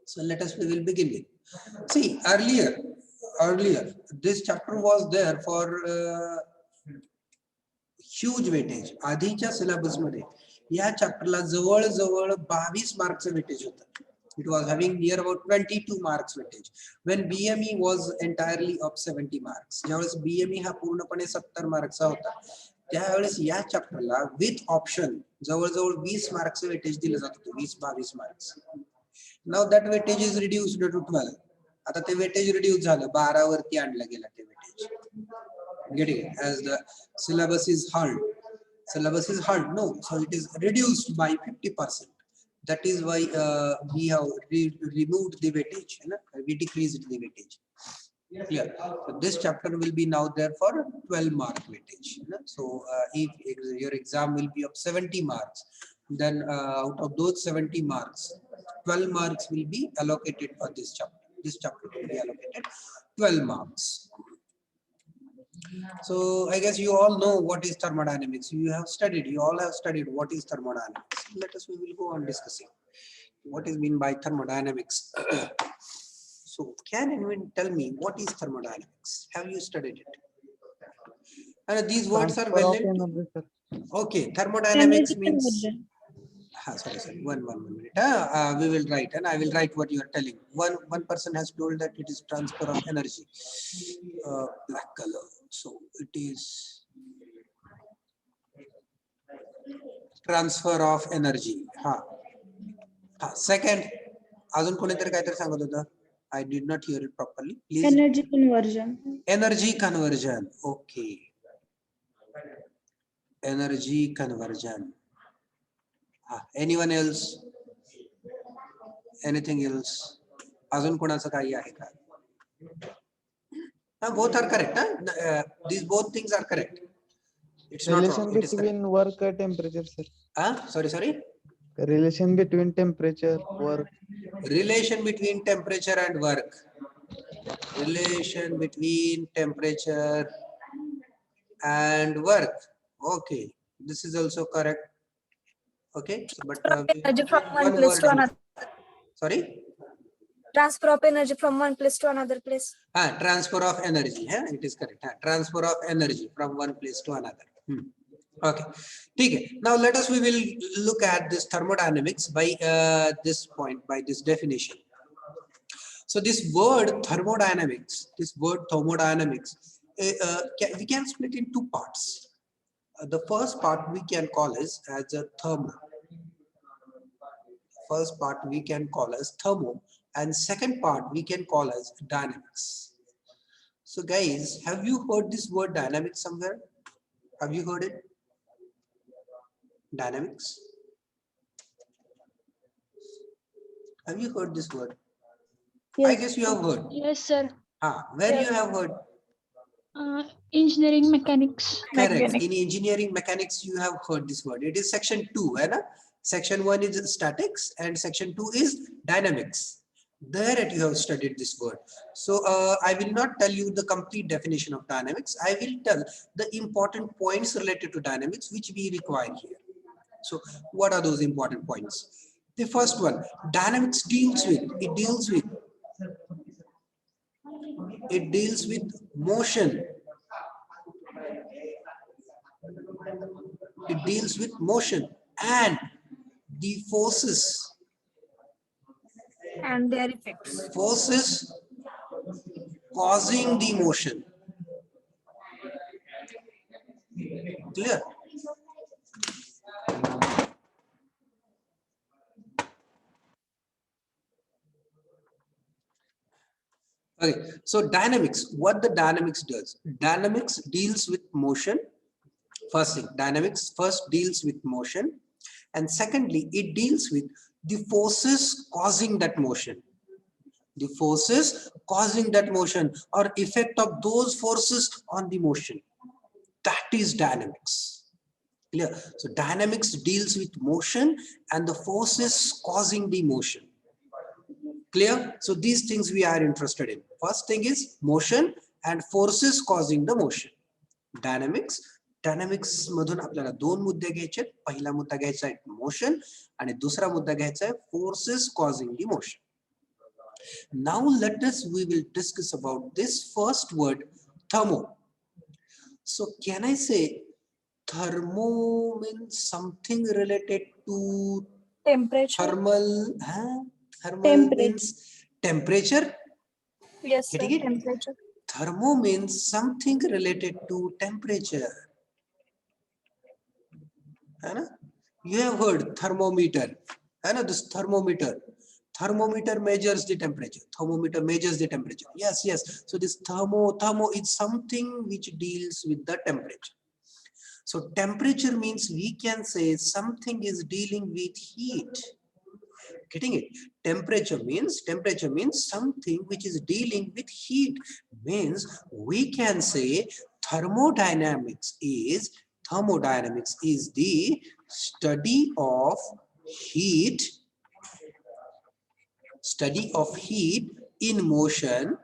So let us, we will begin with. See, earlier, this chapter was there for huge weightage. आधीच्या syllabus मध्ये या चॅप्टरला जवळ 22 मार्क्सचं weightage होतं. It was having near about 22 marks weightage. When BME was entirely of 70 marks. ज्यावेळेस BME हा पूर्णपणे 70 मार्क्सचा होता. त्यावेळेस या चॅप्टरला विथ ऑप्शन जवळ 20 मार्क्सचं weightage दिलं जात होतं. 20-22 marks. Now that weightage is reduced to 12. आता ते weightage reduce झालं, 12 वरती आणलं गेलं ते weightage. Getting it? As the syllabus is hard. Syllabus is hard, no. So it is reduced by 50%. That is why we have removed the weightage. We decreased the weightage. Clear. So this chapter will be now there for 12 mark weightage. So if your exam will be of 70 marks, then out of those 70 marks, 12 marks will be allocated for this chapter. This chapter will be allocated 12 marks. So I guess you all know what is thermodynamics. You all have studied what is thermodynamics. Let us, we will go on discussing what is meant by thermodynamics. So can anyone tell me what is thermodynamics? Have you studied it? And these words are well known. Okay, thermodynamics means sorry, one minute. We will write, and I will write what you are telling. One person has told that it is transfer of energy. Black color. So it is transfer of energy. Second, अजून कोणीतरी काहीतरी सांगत होतं. I did not hear it properly. Please. Energy conversion. Energy conversion. Okay. Energy conversion. Anyone else? Anything else? अजून कोणाचं काही आहे का? Both are correct. These both things are correct. It's relation not wrong. Between work and temperature, sir. Sorry. Relation between temperature, work. Relation between temperature and work. Relation between temperature and work. Okay, this is also correct. Okay, but energy from one place to another. Sorry. Transfer of energy from one place to another place. Transfer of energy. It is correct. Transfer of energy from one place to another. Okay. Okay. Now let us, we will look at this thermodynamics by this point, by this definition. So this word thermodynamics, we can split in two parts. The first part we can call as a thermo. First part we can call as thermo, and second part we can call as dynamics. So guys, have you heard this word dynamics somewhere? Have you heard it? Dynamics. Have you heard this word? Yes. I guess you have heard. Yes, sir. Where you have heard? Engineering mechanics. Correct. In engineering mechanics, you have heard this word. It is section 2. Section 1 is statics and section 2 is dynamics. There you have studied this word. So I will not tell you the complete definition of dynamics. I will tell the important points related to dynamics which we require here. So what are those important points? The first one, dynamics deals with motion. It deals with motion and the forces And their effects. Forces causing the motion. Clear? Okay, so dynamics, what the dynamics does? Dynamics deals with motion. First thing, dynamics first deals with motion, and secondly, it deals with the forces causing that motion. The forces causing that motion or effect of those forces on the motion. That is dynamics. Clear? So dynamics deals with motion and the forces causing the motion. Clear? So these things we are interested in. First thing is motion and forces causing the motion. Dynamics मधून आपल्याला दोन मुद्दे घ्यायचे. पहिला मुद्दा घ्यायचा आहे motion आणि दुसरा मुद्दा घ्यायचा आहे forces causing the motion. Now we will discuss about this first word, thermo. So can I say thermo means something related to Temperature. thermal? Huh? Thermal Temperature. means temperature. Yes, sir. Getting it? Temperature. Thermo means something related to temperature. है ना? You have heard thermometer. है ना? This thermometer. Thermometer measures the temperature. Thermometer measures the temperature. Yes, yes. So this thermo is something which deals with the temperature. So temperature means we can say something is dealing with heat. Getting it? Temperature means something which is dealing with heat. Means we can say thermodynamics is the study of heat in motion.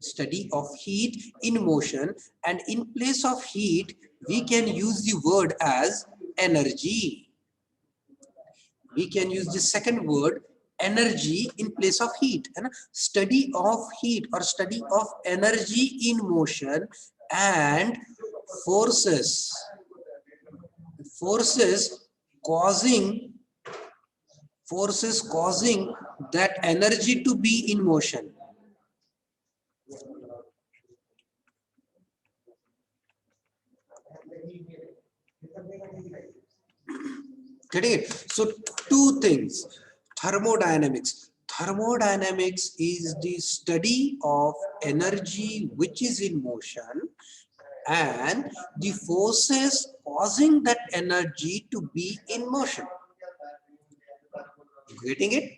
Study of heat in motion, and in place of heat we can use the word as energy. We can use the second word energy in place of heat. And study of heat or study of energy in motion and forces causing that energy to be in motion. Getting it? So two things. Thermodynamics is the study of energy which is in motion and the forces causing that energy to be in motion. Getting it?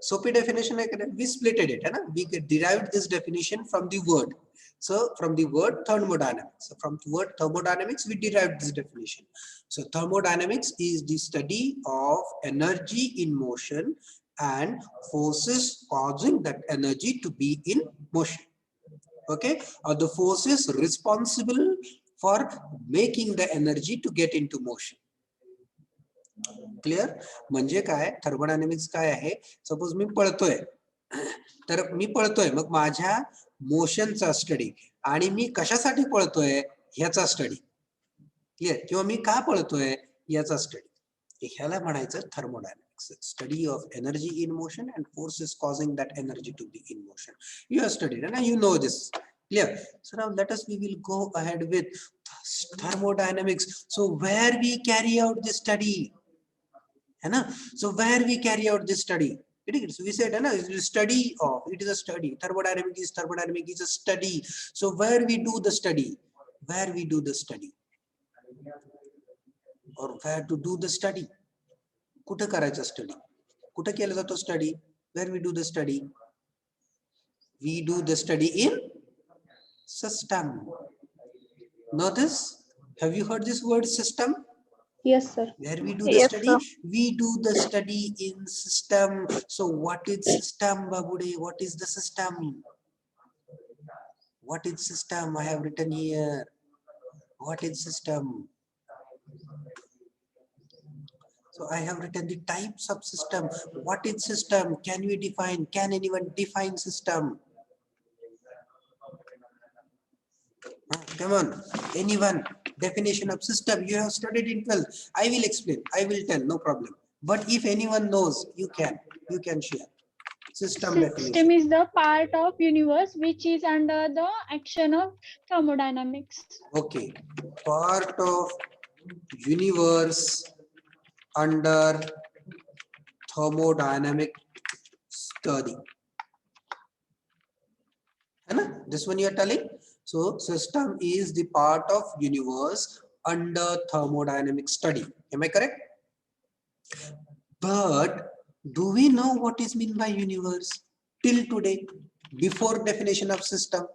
So definition we splitted it, we derived this definition from the word. So from the word thermodynamics. So from the word thermodynamics, we derived this definition. So thermodynamics is the study of energy in motion and forces causing that energy to be in motion. Okay, or the forces responsible for making the energy to get into motion. Clear? म्हणजे काय thermodynamics काय आहे? Suppose मी पळतोय, तर मी पळतोय मग माझ्या मोशनचा study आणि मी कशासाठी पळतोय ह्याचा स्टडी. क्लिअर? किंवा मी का पळतोय याचा स्टडी. ह्याला म्हणायचं thermodynamics. Study of energy in motion and forces causing that energy to be in motion. You have studied and you know this. Clear? So now we will go ahead with thermodynamics. So where we carry out this study? So where we carry out this study? So we said it is a study. Thermodynamic is a study. So where we do the study? Or where to do the study? कुठे करायचा study? कुठे केला जातो study? Where we do the study? We do the study in system. Notice, have you heard this word system? Yes, sir. Where we do the Yes, study? sir. We do the study in system. So what is system, Babude? What is the system? What is system? I have written here. What is system? So I have written the types of system. What is system? Can we define? Can anyone define system? Come on, anyone? Definition of system. You have studied in 12th. I will explain. I will tell. No problem. But if anyone knows, you can share. System definition. System is the part of universe which is under the action of thermodynamics. Okay, part of universe under thermodynamic study. This one you are telling. So system is the part of universe under thermodynamic study. Am I correct? But do we know what is meant by universe till today? Before definition of system?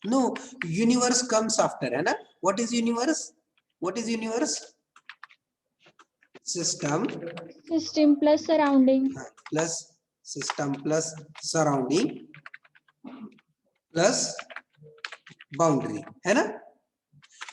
No, universe comes after. What is universe? What is universe? System plus surrounding. Plus system plus surrounding plus boundary.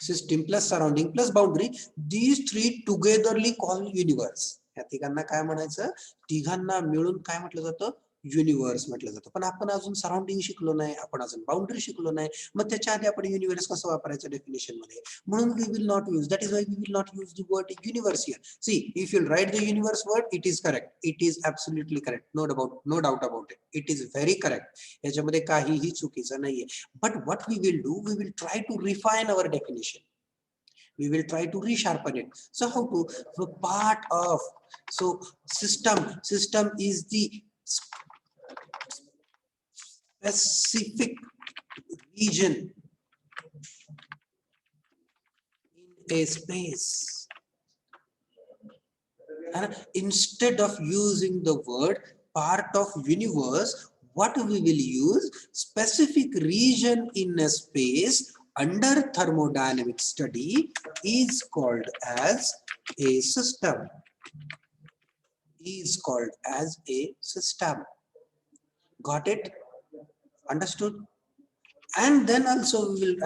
System plus surrounding plus boundary. These three togetherly call universe. ह्या तिघांना काय म्हणायचं, तिघांना मिळून काय म्हटलं जातं, universe म्हटलं जातं. पण आपण अजून सराउंडिंग शिकलो नाही, आपण अजून बाउंड्री शिकलो नाही. मग त्याच्या आधी आपण युनिव्हर्स कसं वापरायचं डेफिनेशन मध्ये, म्हणून we will not use, that is why we will not use the word universe here. See, if you write the universe word, it is correct, it is absolutely correct, no doubt about it, it is very correct. याच्यामध्ये काहीही चुकीचं नाहीये. But what we will do, we will try to refine our definition. We will try to resharpen it. So how to, so part of, so system is the specific region in a space. And instead of using the word part of universe, what we will use, specific region in a space under thermodynamic study is called as a system. Is called as a system. Got it? Understood? And then also we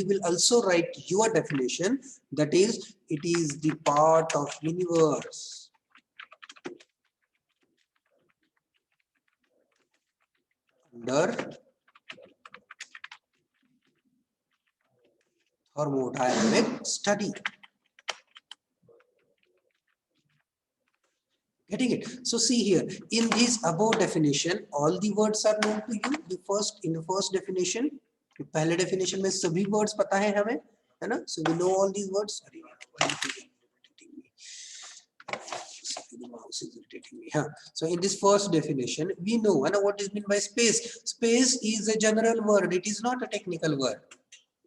will also write your definition, that is, it is the part of universe. Under thermodynamic study. Getting it? So see here, in this above definition, all the words are known to you. In the first definition, पहले definition में सभी words पता है हमें, है ना? So we know all these words. The mouse is irritating me. So in this first definition, we know what is meant by space. Space is a general word. It is not a technical word.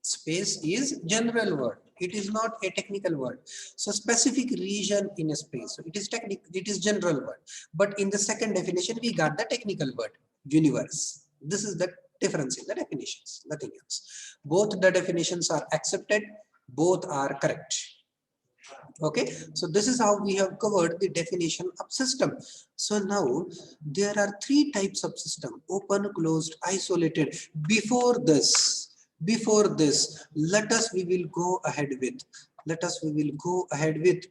Space is general word. It is not a technical word. So specific region in a space. So it is technical. It is general word. But in the second definition, we got the technical word, universe. This is the difference in the definitions. Nothing else. Both the definitions are accepted. Both are correct. Okay, so this is how we have covered the definition of system. So now there are three types of system: open, closed, isolated. Before this, we will go ahead with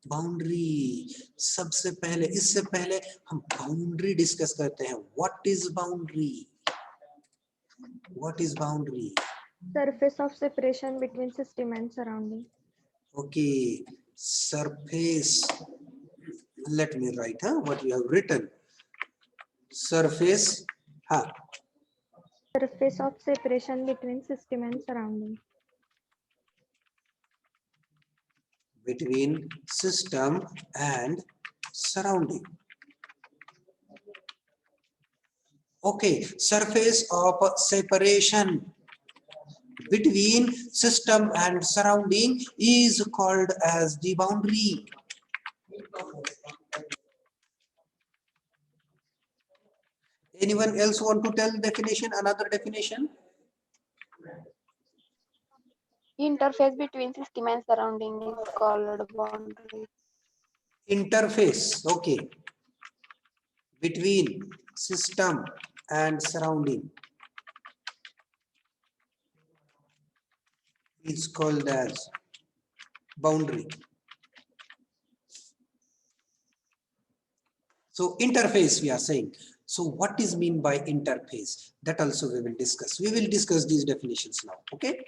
boundary. सबसे पहले, इससे पहले हम boundary discuss करते हैं. What is boundary? What is boundary? Surface of separation between system and surrounding. Okay, surface. Let me write what you have written. Surface. Surface of separation between system and surrounding. Between system and surrounding. Okay, surface of separation between system and surrounding is called as the boundary. Anyone else want to tell definition, another definition? Interface between system and surrounding is called boundary. Interface, okay, between system and surrounding is called as boundary. So interface we are saying. So what is mean by interface? That also we will discuss. We will discuss these definitions now, okay?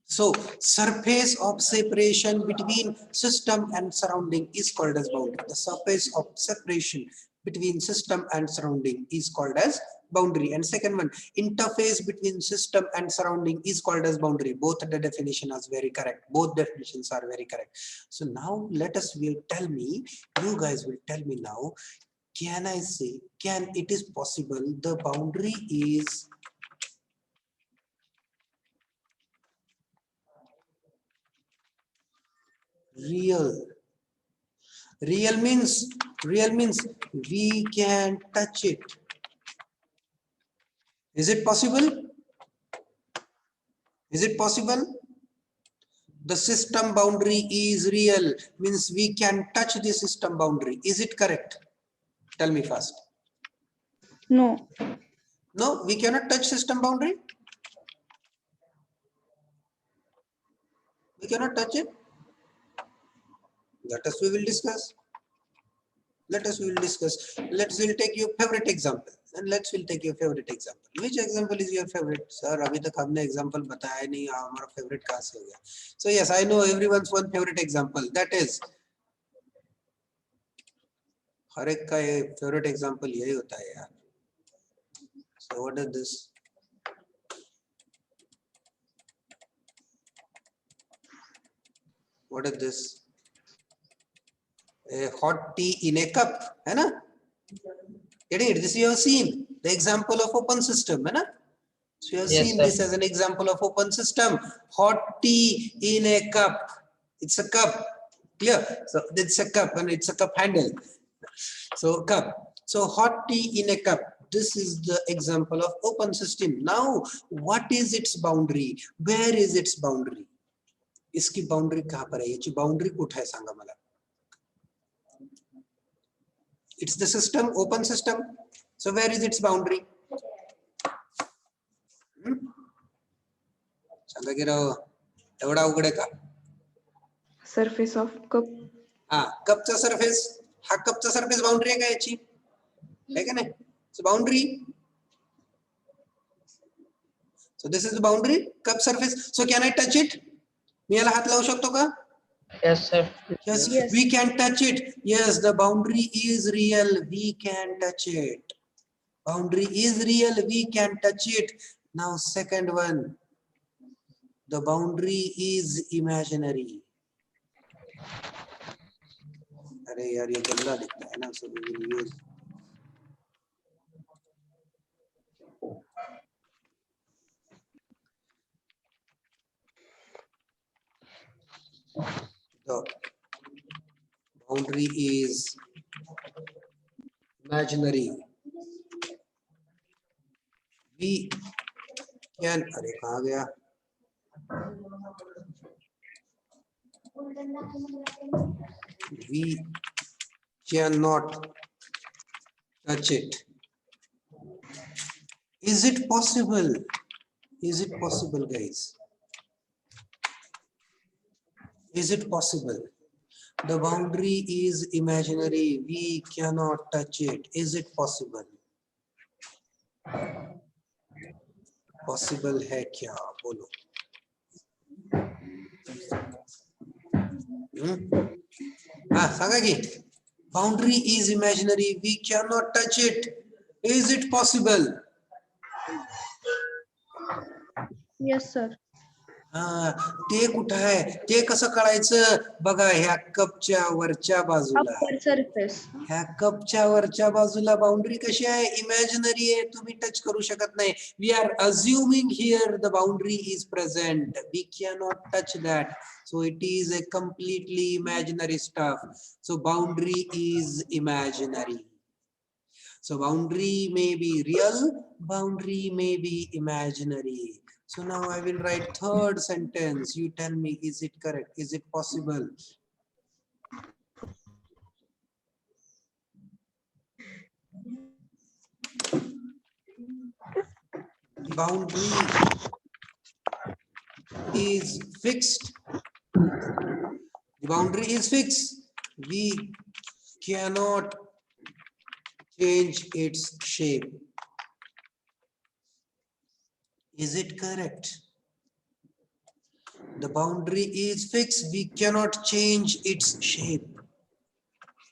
So surface of separation between system and surrounding is called as boundary. The surface of separation between system and surrounding is called as boundary. And second one, interface between system and surrounding is called as boundary. Both the definition are very correct. Both definitions are very correct. So now you guys will tell me now, can I say, it is possible the boundary is real? Real means we can touch it. Is it possible? Is it possible? The system boundary is real, means we can touch the system boundary. Is it correct? Tell me first. No. No, we cannot touch system boundary. We cannot touch it. Let us we will discuss. We'll take your favorite example. And we'll take your favorite example. Which example is your favorite? Sir, अभी तक हमने example बताया नहीं, हमारा favorite कहाँ से हो गया? So yes, I know everyone's one favorite example. That is, हर एक का ये favorite example यही होता है यार. So what is this? What is this? A hot tea in a cup, है ना? Getting it? This you have seen the example of open system, है ना? So you have Yes, seen sir. this as an example of open system. Hot tea in a cup. It's a cup. Clear? So it's a cup and it's a cup handle. So cup. So hot tea in a cup. This is the example of open system. Now, what is its boundary? Where is its boundary? इसकी boundary कहाँ पर है? ये boundary कुठ है सांगा मला? It's the system, open system. So where is its boundary? सांगा की राव एवढा उघड आहे का? Surface of cup. हा कपचा सरफेस, हा कपचा सरफेस बाउंड्री आहे का याची? है का नाही? So boundary. So this is the boundary, cup surface. So can I touch it? मी याला हात लावू शकतो का? Yes, sir. Yes, we can touch it. Yes, the boundary is real. We can touch it. Boundary is real. We can touch it. Now, second one. The boundary is imaginary. अरे यार ये गंदा दिखता है ना, so we will use. The boundary is imaginary. We can, अरे कहाँ गया? We cannot touch it. Is it possible? Is it possible, guys? Is it possible? The boundary is imaginary. We cannot touch it. Is it possible? Possible है क्या? बोलो. हाँ, सांगा की. Boundary is imaginary. We cannot touch it. Is it possible? Yes, sir. हा, ते कुठं आहे? ते कसं कळायचं? बघा ह्या कपच्या वरच्या बाजूला. Upper surface. ह्या कपच्या वरच्या बाजूला बाउंड्री कशी आहे? इमॅजिनरी आहे, तुम्ही टच करू शकत नाही. We are assuming here the boundary is present. We cannot touch that. So it is a completely imaginary stuff. So boundary is imaginary. So boundary may be real, boundary may be imaginary. So now I will write third sentence. You tell me, is it correct? Is it possible? Boundary is fixed. The boundary is fixed. We cannot change its shape. Is it correct? The boundary is fixed. We cannot change its shape.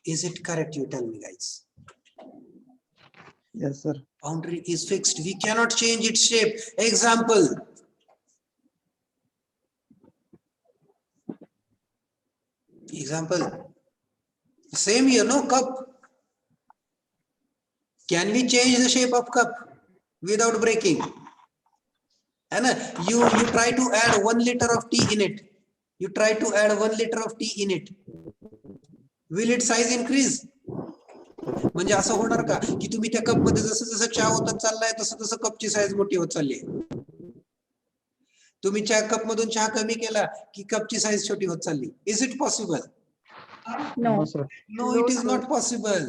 Is it correct? You tell me, guys. Yes, sir. Boundary is fixed. We cannot change its shape. Example. Example. Same here, no? Cup. Can we change the shape of cup without breaking? And you try to add 1 liter of tea in it. You try to add 1 liter of tea in it. Will its size increase? म्हणजे असं होणार का की तुम्ही त्या cup मध्ये जसं जसं चहा होत चाललाय तसं तसं कपची साईज मोठी होत चालली आहे. तुम्ही चहा कप मधून चहा कमी केला की कपची साईज छोटी होत चालली. Is it possible? No. No, sir. No, it is not possible.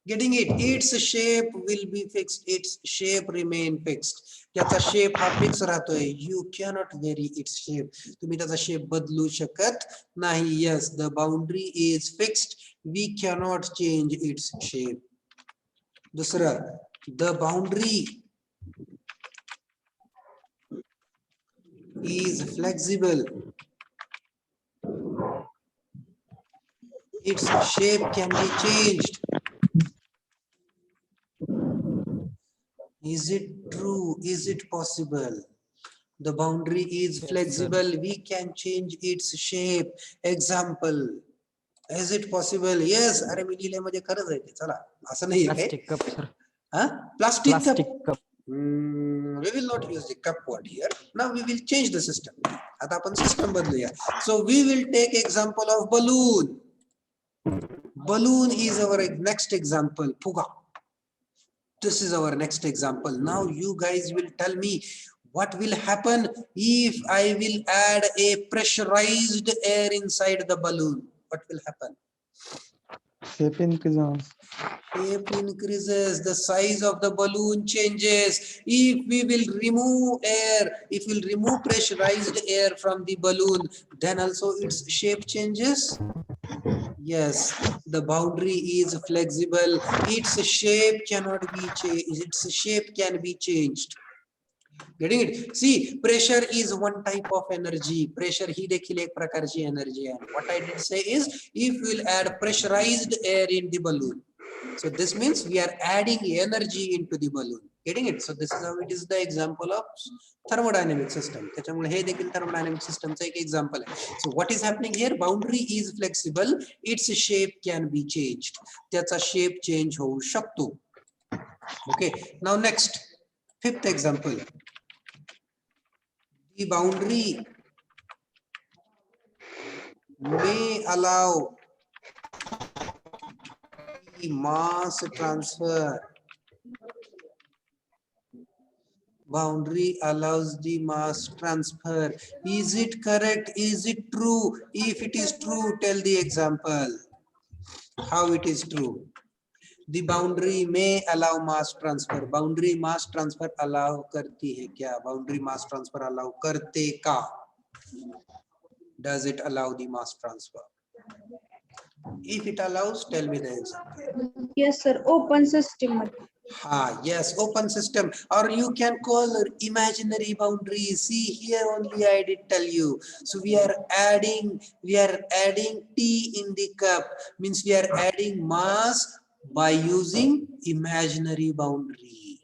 Getting it? Its shape will be fixed. Its shape remain fixed. त्याचा शेप हा फिक्स राहतोय. You cannot vary its shape. तुम्ही त्याचा शेप बदलू शकत नाही. Yes, the boundary is fixed. We cannot change its shape. दुसरं, the boundary is flexible. Its shape can be changed. Is it true? Is it possible? The boundary is flexible. We can change its shape. Example. Is it possible? Yes. अरे मी लिहिले म्हणजे खरंच आहे ते. चला असं नाही आहे. Plastic cup, sir. Plastic cup. Plastic cup. We will not use the cup word here. Now we will change the system. आता आपण system बदलूया. So we will take example of balloon. Balloon is our next example. Fuga. This is our next example. Now you guys will tell me what will happen if I will add a pressurized air inside the balloon. What will happen? Shape increases. Shape increases, the size of the balloon changes. If we will remove air, if we'll remove pressurized air from the balloon, then also its shape changes. Yes, the boundary is flexible. Its shape cannot be changed. Its shape can be changed. Getting it? See, pressure is one type of energy. Pressure ही देखील एक प्रकारची energy आहे. What I did say is, if we'll add pressurized air in the balloon, so this means we are adding energy into the balloon. Getting it? So this is how it is the example of thermodynamic system. त्याच्यामुळे हे देखील thermodynamic system चं एक example आहे. So what is happening here? Boundary is flexible. Its shape can be changed. त्याचा shape change होऊ शकतो. Okay. Now next, fifth example. The boundary may allow the mass transfer. Boundary allows the mass transfer. Is it correct? Is it true? If it is true, tell the example. How it is true? The boundary may allow mass transfer. Boundary mass transfer allow करती है क्या? Boundary mass transfer allow करते का? Does it allow the mass transfer? If it allows, tell me the example. Yes, sir. Open system. Yes, open system, or you can call imaginary boundaries. See here only I did tell you. So we are adding tea in the cup, means we are adding mass by using imaginary boundary.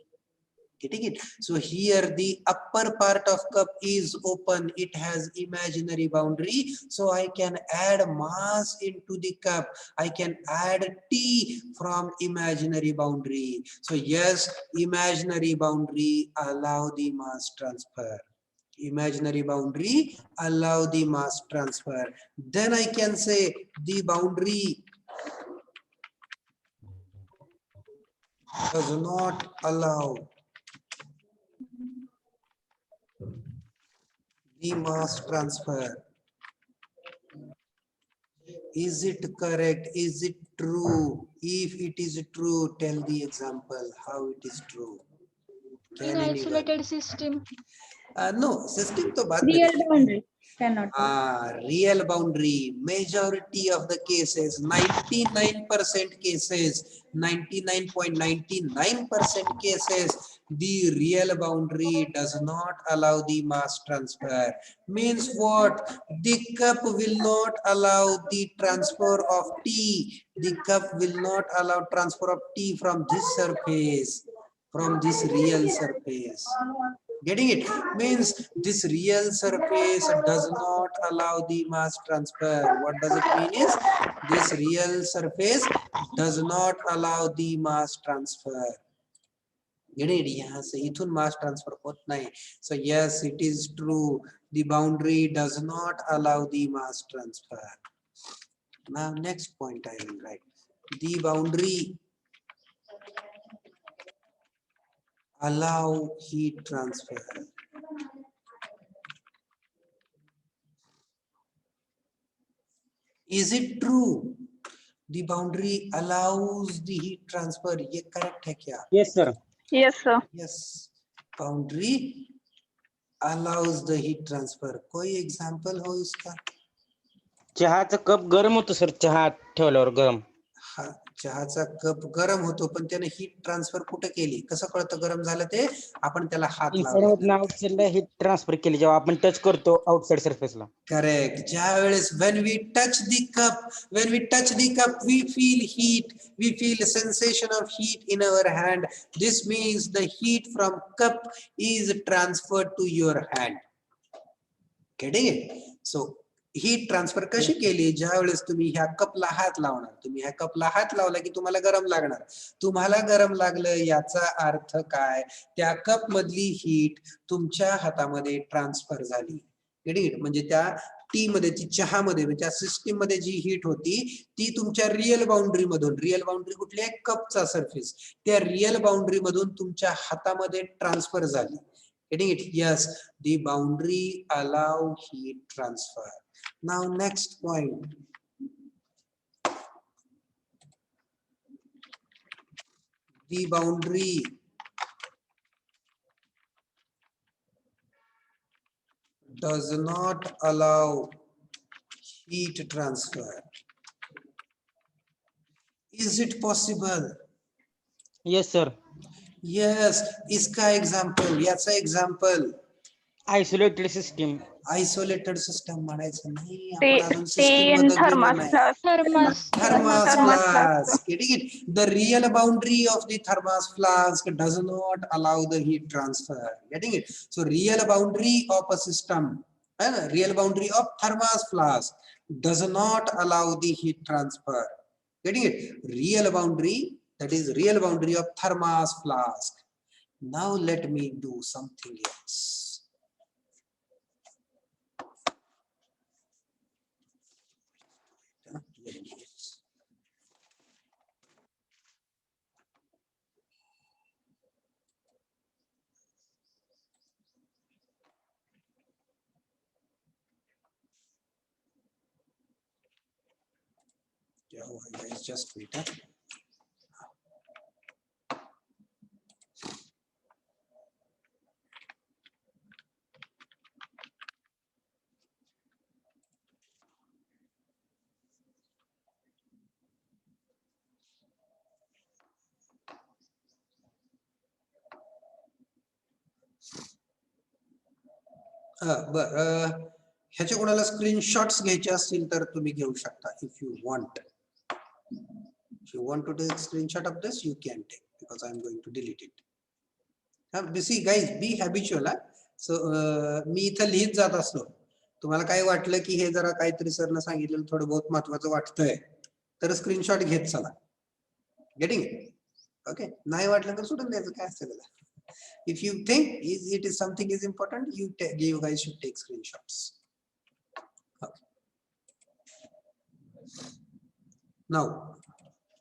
Getting it? So here the upper part of cup is open. It has imaginary boundary. So I can add mass into the cup. I can add T from imaginary boundary. So yes, imaginary boundary allow the mass transfer. Imaginary boundary allow the mass transfer. Then I can say the boundary does not allow the mass transfer. Is it correct? Is it true? If it is true, tell the example how it is true. In Can anyone? isolated system. No, system to baat Real mein. boundary cannot. Real boundary, majority of the cases, 99% cases, 99.99% cases, the real boundary does not allow the mass transfer. Means what? The cup will not allow the transfer of T. The cup will not allow transfer of T from this surface, from this real surface. Getting it? Means this real surface does not allow the mass transfer. What does it mean is, this real surface does not allow the mass transfer. Getting it? यहाँ से इथुन mass transfer होत नहीं. So yes, it is true. The boundary does not allow the mass transfer. Now next point I will write. The boundary allow heat transfer. Is it true? The boundary allows the heat transfer. ये correct है क्या? Yes, sir. Yes, sir. Yes. Boundary allows the heat transfer. कोई example हो इसका? चहाचा cup गरम होतो sir, चहा ठेवल्यावर गरम. हा चहाचा कप गरम होतो पण त्याने हीट ट्रान्सफर कुठे केली? कसं कळतं गरम झालं ते? आपण त्याला हात इनसाइड लावला. मधून आउटसाइडला हीट ट्रान्सफर केली जेव्हा आपण टच करतो आउटसाइड सरफेसला. करेक्ट. ज्या वेळेस when we touch the cup we feel heat, we feel a sensation of heat in our hand. This means the heat from cup is transferred to your hand. Getting it? So heat transfer कशी केली? ज्या वेळेस तुम्ही ह्या कपला हात लावणार, तुम्ही ह्या कपला हात लावला की तुम्हाला गरम लागणार. तुम्हाला गरम लागलं याचा अर्थ काय? त्या कप मधली हीट तुमच्या हातामध्ये ट्रान्सफर झाली. Getting it? म्हणजे त्या टी मध्ये, ती चहामध्ये, म्हणजे त्या सिस्टीम मध्ये जी हीट होती ती तुमच्या रिअल बाउंड्री मधून, रिअल बाउंड्री कुठली आहे? कपचा सरफेस, त्या रिअल बाउंड्री मधून तुमच्या हातामध्ये ट्रान्सफर झाली. Getting it? Yes, the boundary allow heat transfer. Now next point. The boundary does not allow heat transfer. Is it possible? Yes, sir. Yes. इसका example, याचा example. Isolated system. Isolated system म्हणायचं नाही. Tea आपण अजून system in बद्दल बोललो thermos नाही. flask. Thermos Thermos flask. Getting it? The real boundary of the thermos flask does not allow the heat transfer. Getting it? So real boundary of a system, real boundary of thermos flask does not allow the heat transfer. Getting it? Real boundary, that is real boundary of thermos flask. Now let me do something else. क्या हुआ guys? Just wait. ह्याचे कोणाला screenshots घ्यायचे असतील तर तुम्ही घेऊ शकता. If you want, if you want to take screenshot of this you can take, because I'm going to delete it. See guys, be habitual. So मी इथं लिहित जात असलो, तुम्हाला काय वाटलं की हे जरा काहीतरी सरनं सांगितलेलं थोडं बहुत महत्वाचं वाटतंय तर स्क्रीनशॉट घेत चला. Getting it? ओके. नाही वाटलं तर सोडून द्यायचं, काय असतं त्याला. If you think it is something is important, you guys should take screenshots. Okay. Now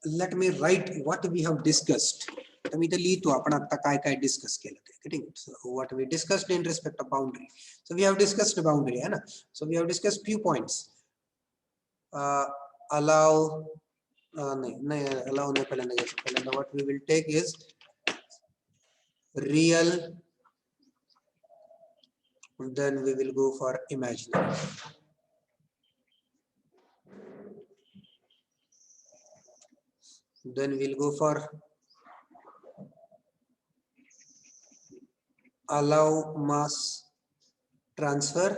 let me write what we have discussed. तर मी इथे लिहितो आपण आता काय काय डिस्कस केलं ते. Getting it? So what we discussed in respect of boundary. So we have discussed boundary, है ना? So we have discussed few points. Allow allow नहीं पहले what we will take is real, then we will go for imaginary. Then we'll go for allow mass transfer,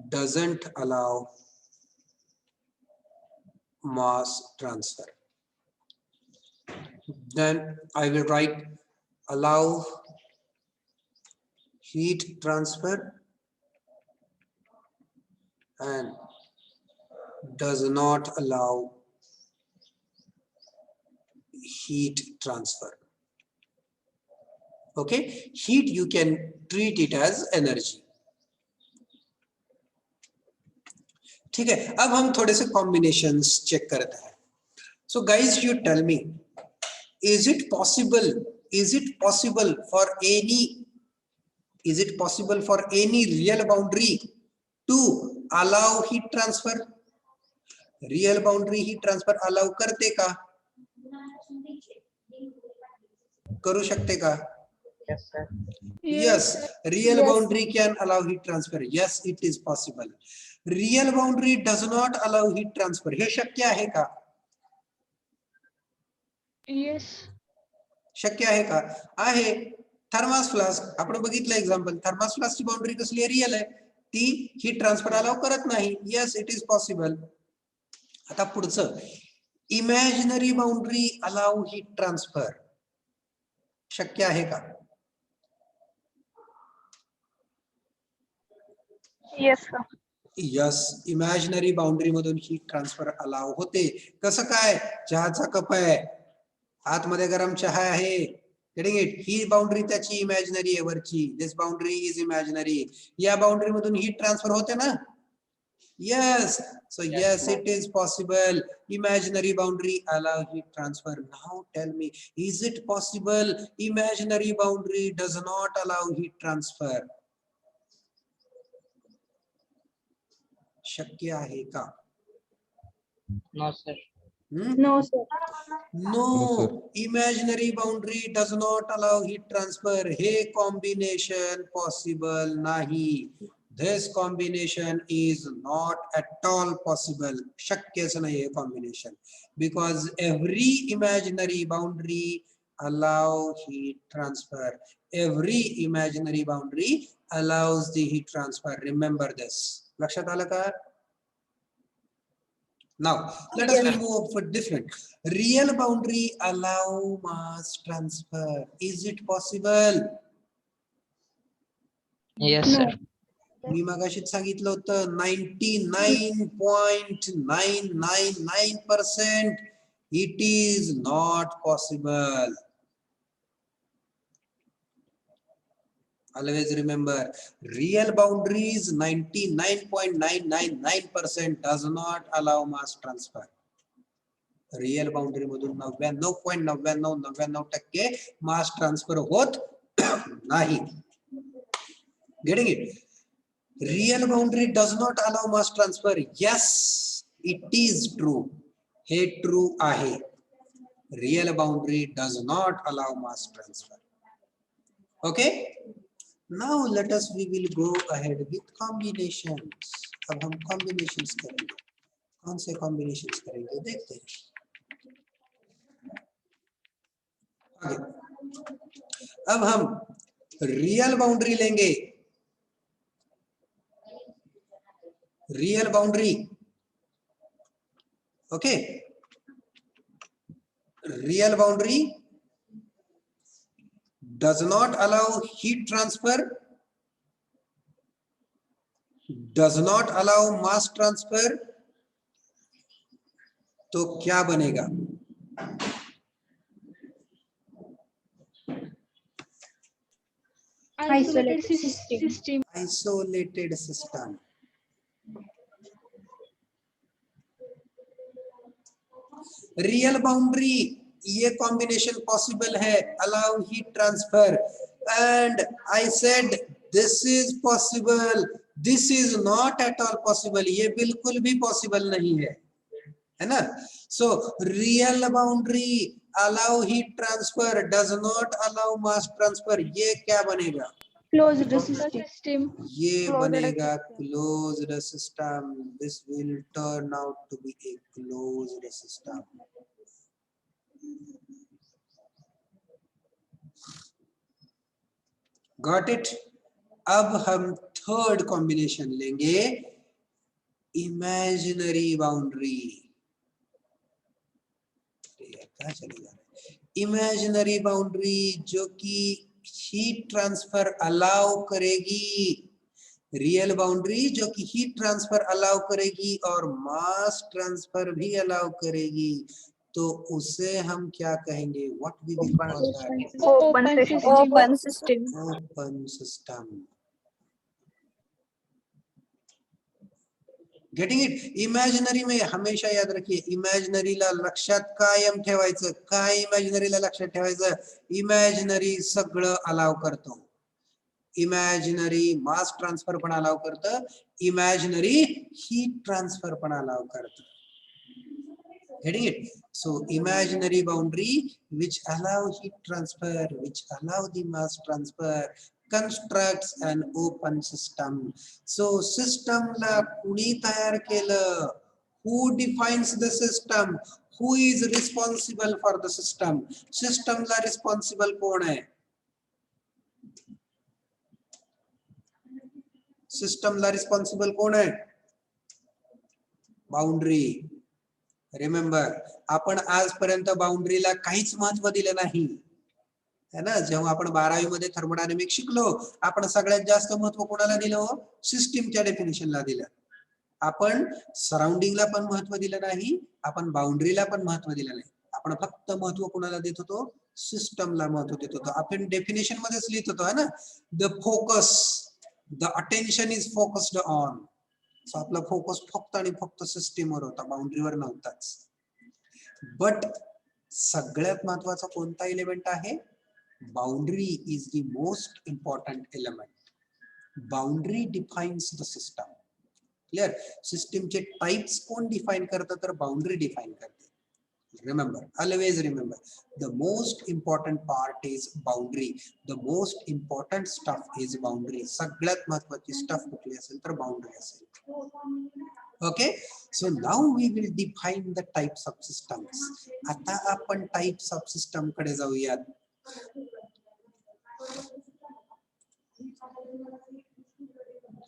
doesn't allow mass transfer. Then I will write allow heat transfer and does not allow heat transfer. Okay, heat you can treat it as energy. ठीक है, अब हम थोड़े से combinations check करते हैं. So guys, you tell me, is it possible for any real boundary to अलाव heat transfer? Real boundary heat transfer अलाव करते का? करू शकते का? Yes, real Yes. boundary can allow heat transfer. Yes, it is possible. Real boundary does not allow heat transfer. हे शक्य आहे का? Yes. शक्य आहे का? आहे. थर्मास फ्लास्क आपण बघितलं एक्झाम्पल. थर्मास फ्लास्क ची बाउंड्री कसली रियल आहे? ती हीट ट्रान्सफर अलाव करत नाही. Yes, it is possible. आता पुढचं imaginary boundary allow heat transfer शक्य आहे का? Yes, sir. Yes, imaginary boundary मधून हीट ट्रान्सफर अलाव होते. कसं काय? चहाचा कप आहे, आतमध्ये गरम चहा आहे, गेटिंग इट? ही बाउंड्री त्याची इमॅजिनरी आहे वरची. This boundary is imaginary. या बाउंड्री मधून हीट ट्रान्सफर होते ना? Yes. So yes, it is possible. Imaginary boundary allow heat transfer. Now tell me, is it possible imaginary boundary does not allow heat transfer? शक्य आहे का? No sir. No, sir. No, imaginary boundary does not allow heat transfer. हे combination possible नाही. This combination is not at all possible. शक्यच नाही हे combination. Because every imaginary boundary allow heat transfer. Every imaginary boundary allows the heat transfer. Remember this. लक्षात आलं का? Now, let us move for different. Real boundary allow mass transfer. Is it possible? Yes, sir. मी मगाशीच सांगितलं होतं 99.999% it is not possible. Always remember, real boundaries 99.999% does not allow mass transfer. Real boundary मधून 99.9999% mass transfer होत नाही. Getting it? Real boundary does not allow mass transfer. Yes, it is true. Hey true आहे. Real boundary does not allow mass transfer. Okay? Now let us we will go ahead with combinations. अब हम combinations करेंगे. कौन से combinations करेंगे देखते हैं. आगे. अब हम real boundary लेंगे. Real boundary. Okay. Real boundary does not allow heat transfer, does not allow mass transfer. तो क्या बनेगा? Isolated system. Isolated system. Real boundary ये कॉम्बिनेशन पॉसिबल है. Allow heat transfer. And I said this is possible. This is not at all possible. ये बिल्कुल भी possible नहीं है ना? So real boundary allow heat transfer, does not allow mass transfer. ये क्या बनेगा? Closed system. ये Closed बनेगा system. Closed system. This will turn out to be a closed system. Got it? अब हम थर्ड कॉम्बिनेशन लेंगे, इमेजिनरी बाउंड्री. क्या चलेगा? इमेजिनरी बाउंड्री जो कि हीट ट्रांसफर अलाउ करेगी. रियल बाउंड्री जो कि हीट ट्रांसफर अलाउ करेगी और मास ट्रांसफर भी अलाउ करेगी. तो उसे हम क्या कहेंगे? What we will call that? Open system. Open system. Open system. Getting it? Imaginary में हमेशा याद रखिए, इमॅजिनरीला लक्षात कायम ठेवायचं. काय इमॅजिनरीला लक्षात ठेवायचं? इमॅजिनरी सगळं अलाव करतो. इमॅजिनरी मास ट्रान्सफर पण अलाव करतं, इमॅजिनरी हीट ट्रान्सफर पण अलाव करतं. Getting it? So imaginary boundary which allow heat transfer, which allow the mass transfer, constructs an open system. So system la kuni tayar केलं? Who defines the system? Who is responsible for the system? System la responsible कोण आहे? System ला responsible कोण आहे? Boundary. Remember, आपण आजपर्यंत बाउंड्रीला काहीच महत्व दिलं नाही है ना. जेव्हा आपण 12वी मध्ये थर्मोडायनेमिक्स शिकलो, आपण सगळ्यात जास्त महत्व कोणाला दिलं? सिस्टीमच्या डेफिनेशनला दिलं. आपण सराउंडिंगला पण महत्व दिलं नाही, आपण बाउंड्रीला पण महत्व दिलं नाही. आपण फक्त महत्व कोणाला देत होतो? सिस्टमला महत्व देत होतो. आपण डेफिनेशन मध्येच लिहित होतो है ना, the focus, the attention is focused on. So आपला फोकस फक्त आणि फक्त सिस्टीमवर होता, बाउंड्रीवर नव्हताच. बट सगळ्यात महत्वाचा कोणता एलिमेंट आहे? Boundary is the most important element. Boundary defines the system. Clear? सिस्टीमचे टाइप्स कोण डिफाइन करतं? तर बाउंड्री डिफाइन करते. Remember, always remember, the most important part is boundary. The most important stuff is boundary. सगळ्यात महत्वाची stuff कुठली असेल तर बाउंड्री असेल. Okay, so now we will define the types of systems. आता आपण types of system कडे जाऊयात.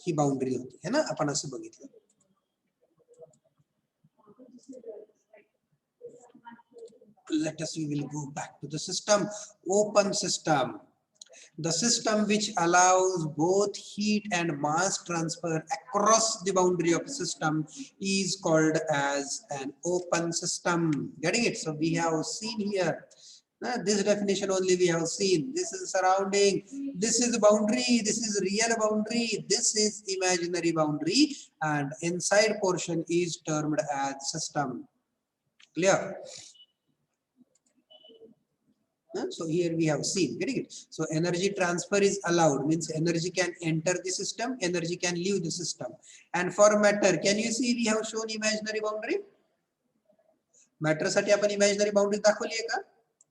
ही बाउंड्री होती है ना, आपण असं बघितलं. Let us, we will go back to the system. Open system, the system which allows both heat and mass transfer across the boundary of the system is called as an open system. Getting it? So we have seen here, this definition only we have seen. This is surrounding, this is boundary, this is real boundary, this is imaginary boundary, and inside portion is termed as system. Clear? So here we have seen, getting it? So energy transfer is allowed, means energy can enter the system, energy can leave the system. And for matter, can you see we have shown imaginary boundary? Matter साठी आपण imaginary boundary दाखवली आहे का?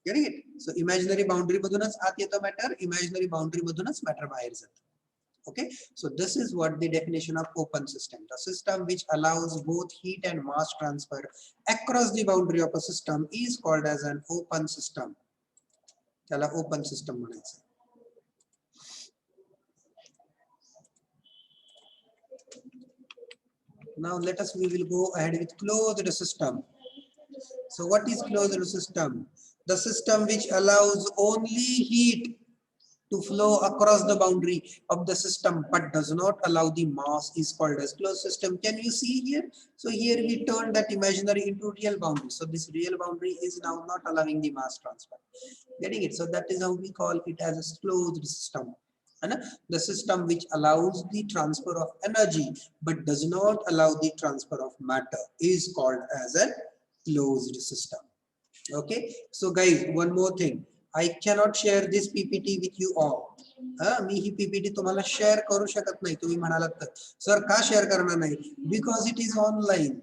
Getting it? So imaginary boundary मधूनच आत येतं matter, imaginary boundary मधूनच matter बाहेर जातं. Okay, so this is what the definition of open system. The system which allows both heat and mass transfer across the boundary of a system is called as an open system. त्याला open system म्हणायचं. Now let us, we will go ahead with closed system. So what is closed system? The system which allows only heat to flow across the boundary of the system but does not allow the mass is called as closed system. Can you see here? So here we turn that imaginary into real boundary. So this real boundary is now not allowing the mass transfer. Getting it? So that is how we call it as a closed system. And the system which allows the transfer of energy but does not allow the transfer of matter is called as a closed system. Okay, so guys, one more thing. I cannot share this PPT with you all. Me he PPT तुम्हाला share करू शकत नाही. तुम्ही म्हणालात तर sir का share करणार नाही? Because it is online.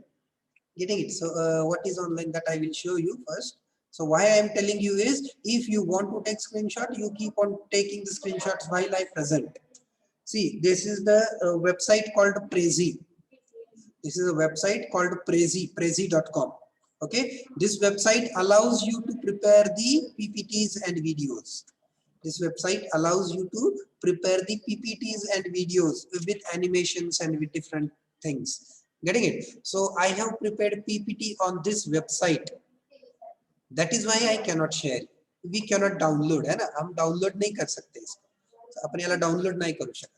Getting it? So what is online that I will show you first. So why I am telling you is, if you want to take screenshot, you keep on taking the screenshots while I present. See, this is the website called Prezi. This is a website called Prezi, prezi.com. Okay, this website allows you to prepare the PPTs and videos. This website allows you to prepare the PPTs and videos with animations and with different things. Getting it? So I have prepared PPT on this website. That is why I cannot share. We cannot download, है ना? हम download नहीं कर सकते इसको. आपण याला download नाही करू शकत.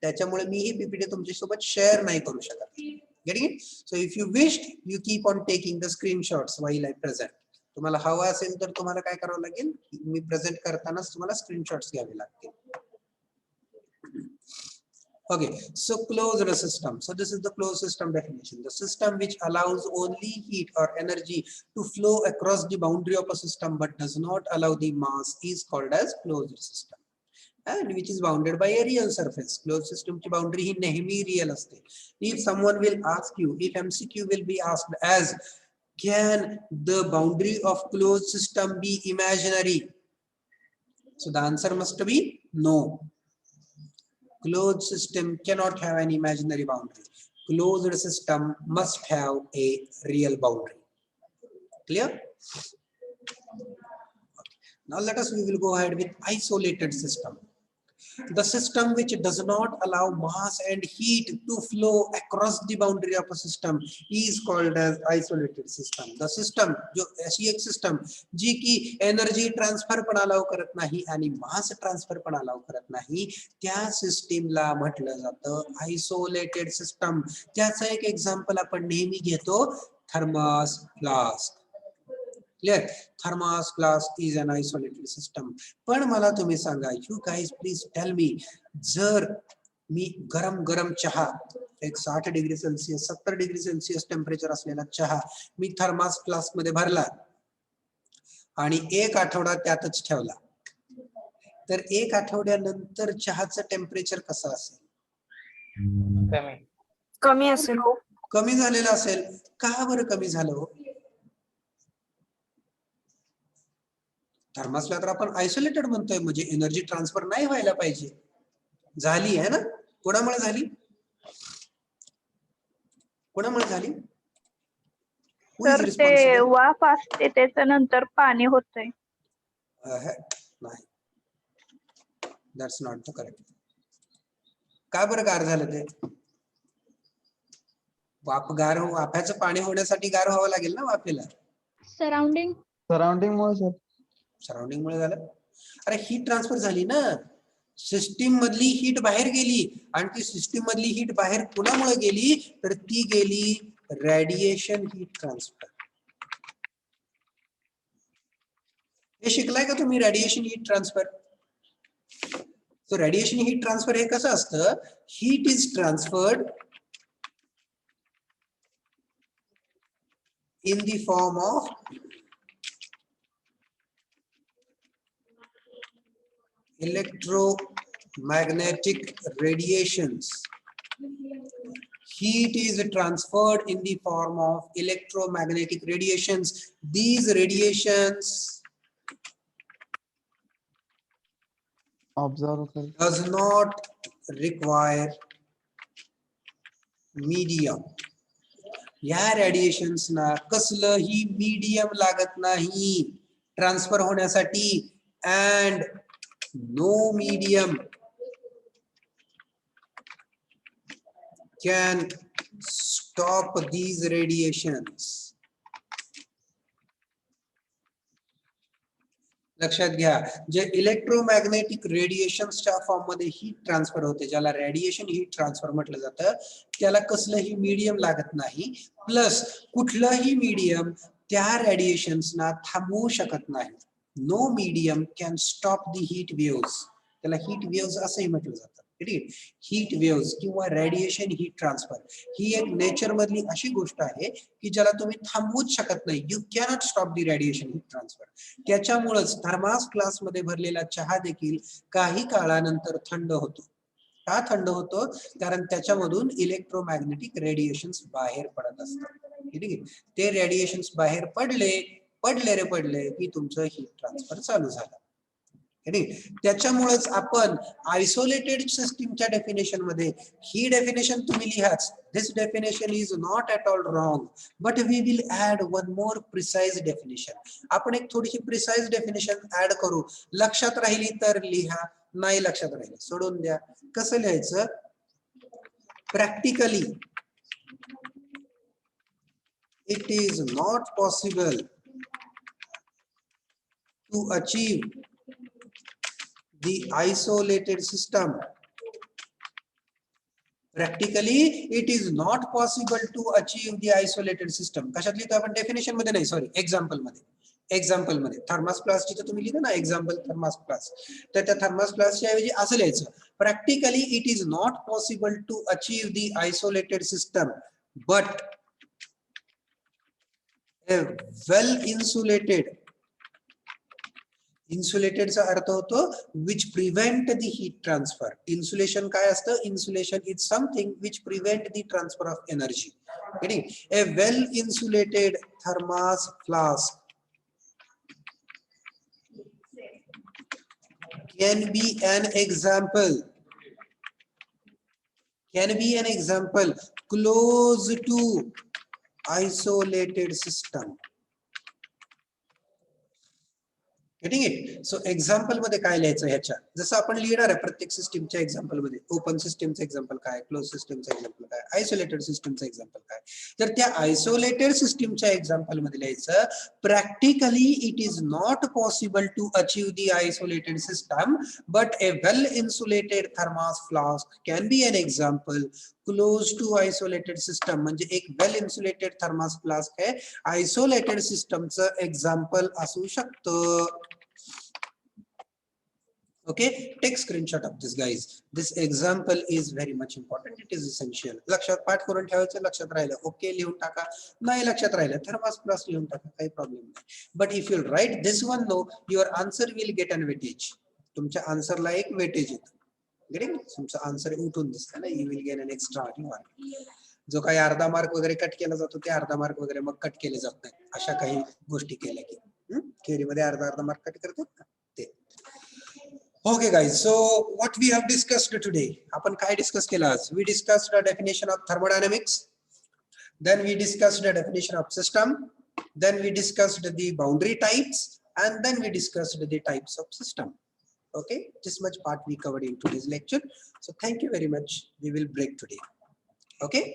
त्याच्यामुळे मी ही PPT तुमच्यासोबत share नाही करू शकत. Getting it? So if you wish, you keep on taking the screenshots while I present. तुम्हाला हवा असेल तर तुम्हाला काय करावं लागेल? मी प्रेझेंट करतानाच तुम्हाला स्क्रीनशॉट्स घ्यावे लागतील. Okay, so closed system. So this is the closed system definition. The system which allows only heat or energy to flow across the boundary of a system but does not allow the mass is called as closed system. and which is bounded by a real surface. Closed system ची boundary ही नेहमी real असते. If someone will ask you, if MCQ will be asked as, can the boundary of closed system be imaginary? So the answer must be no. Closed system cannot have an imaginary boundary. Closed system must have a real boundary. Clear? Now we will go ahead with isolated system. The system which does not allow mass and heat to flow across the boundary of a system is called as isolated system. The system, जो ऐसी एक system जी की energy transfer पण allow करत नाही आणि mass transfer पण allow करत नाही, त्या system ला म्हटलं जातं isolated system. त्याचं एक example आपण नेहमी घेतो, thermos flask. Clear? Thermos flask is an isolated system. पण मला तुम्ही सांगा, you guys please tell me, जर मी गरम चहा एक 60 degree Celsius 70 degree Celsius temperature असलेला चहा मी थर्मास फ्लास्क मध्ये भरला आणि एक आठवडा त्यातच ठेवला, तर एक आठवड्यानंतर चहाचं टेम्परेचर कसं असेल? कमी असेल. कमी झालेलं असेल. का बरं कमी झालं? थर्मासला तर आपण आयसोलेटेड म्हणतोय, म्हणजे एनर्जी ट्रान्सफर नाही व्हायला पाहिजे, झाली आहे ना? कोणामुळे झाली? कोणामुळे झाली? तर ते वाफ असते त्याच्यानंतर पाणी होतंय. नाही, दॅट्स नॉट द करेक्ट. का बरं गार झालं ते? वाफ्याचं पाणी होण्यासाठी गार व्हावं लागेल ना वाफेला. Surrounding. मुळे सर. सराउंडिंग मुळे झालं. अरे हीट ट्रान्सफर झाली ना, सिस्टीम मधली हीट बाहेर गेली आणि ती सिस्टीम मधली हीट बाहेर कोणामुळे गेली, तर ती गेली रेडिएशन हीट ट्रान्सफर. हे शिकलाय का तुम्ही रेडिएशन हीट ट्रान्सफर? सो रेडिएशन हीट ट्रान्सफर हे कसं असतं, heat is transferred in the form of electromagnetic radiations. Heat is transferred in the form of electromagnetic radiations. These radiations does not require medium. या radiations ना कसलंही medium लागत नाही transfer होण्यासाठी, and no medium can stop these radiations. लक्षात घ्या, जे electromagnetic रेडिएशन्सच्या form मध्ये heat transfer होते, ज्याला रेडिएशन हीट ट्रान्सफर म्हटलं जातं, त्याला कसलंही मीडियम लागत नाही. प्लस कुठलंही मीडियम त्या रेडिएशन्सना थांबवू शकत नाही. No medium can stop the heat waves. त्याला हीट वेव्स असंही म्हटलं जातं. हीट वेव्स किंवा रेडिएशन हीट ट्रान्सफर ही एक नेचर मधली अशी गोष्ट आहे की ज्याला तुम्ही थांबवूच शकत नाही. You cannot stop the radiation heat transfer. त्याच्यामुळेच थर्मास ग्लास मध्ये भरलेला चहा देखील काही काळानंतर थंड होतो. का थंड होतो? कारण त्याच्यामधून इलेक्ट्रोमॅग्नेटिक रेडिएशन्स बाहेर पडत असतात. ठीक आहे, ते रेडिएशन्स बाहेर पडले की तुमचं हीट ट्रान्सफर चालू झालं. त्याच्यामुळेच आपण आयसोलेटेड सिस्टीमच्या डेफिनेशन मध्ये ही डेफिनेशन तुम्ही लिहाच. This definition is not at all wrong, but we will add one more precise definition. आपण एक थोडीशी प्रिसाइज डेफिनेशन ऍड करू. लक्षात राहिली तर लिहा, नाही लक्षात राहिली सोडून द्या. कसं लिहायचं? Practically it is not possible to achieve the isolated system. Practically it is not possible to achieve the isolated system. कशात लिहितो आपण? डेफिनेशन मध्ये नाही, सॉरी एक्झाम्पल मध्ये. थर्मास प्लास जिथे तुम्ही लिहिलं ना एक्झाम्पल थर्मास प्लास, तर त्या थर्मास प्लासच्या ऐवजी असं लिहायचं, practically it is not possible to achieve the isolated system, but a well insulated इन्सुलेटेडचा अर्थ होतो which prevent the heat transfer. Insulation काय असतं? Insulation is something which prevent the transfer of energy. A well insulated thermos flask can be an example close to isolated system. Getting it? So example मध्ये काय लिहायचं ह्याच्या, जसं आपण लिहिणार आहे प्रत्येक सिस्टीमच्या एक्झाम्पल मध्ये. ओपन सिस्टीमचं एक्झाम्पल काय, क्लोज सिस्टीमचं एक्झाम्पल काय, आयसोलेटेड सिस्टीमचं एक्झाम्पल काय. तर त्या आयसोलेटेड सिस्टीमच्या एक्झाम्पल मध्ये लिहायचं practically it is not possible to achieve the isolated system but a well insulated thermos flask can be an example close to isolated system. म्हणजे एक वेल इन्सुलेटेड थर्मास फ्लास्क हे isolated सिस्टमचं example असू शकतं. Okay, take screenshot of this guys. This example is very much important. It is essential. लक्षात पाठ करून ठेवायचं. लक्षात राहिलं ओके लिहून टाका, नाही लक्षात राहिलं थर्मास फ्लास्क लिहून टाका, काही प्रॉब्लेम नाही. But if you write this one no your answer will get an weightage. तुमच्या आन्सरला एक वेटेज येतं. गेटिंग? तुमचं आन्सर उठून दिसतं ना, you will get an extra mark. जो काही अर्धा मार्क वगैरे कट केला जातो ते अर्धा मार्क वगैरे मग कट केले जात नाही अशा काही गोष्टी केल्या की थिअरीमध्ये अर्धा मार्क कट करतात ना ते. Okay guys, so what we have discussed today, आपण काय डिस्कस केलं आज? We discussed the definition of thermodynamics, then we discussed the definition of system, then we discussed the boundary types, and then we discussed the types of system. Okay, this much part we covered in today's lecture. So thank you very much. We will break today. Okay.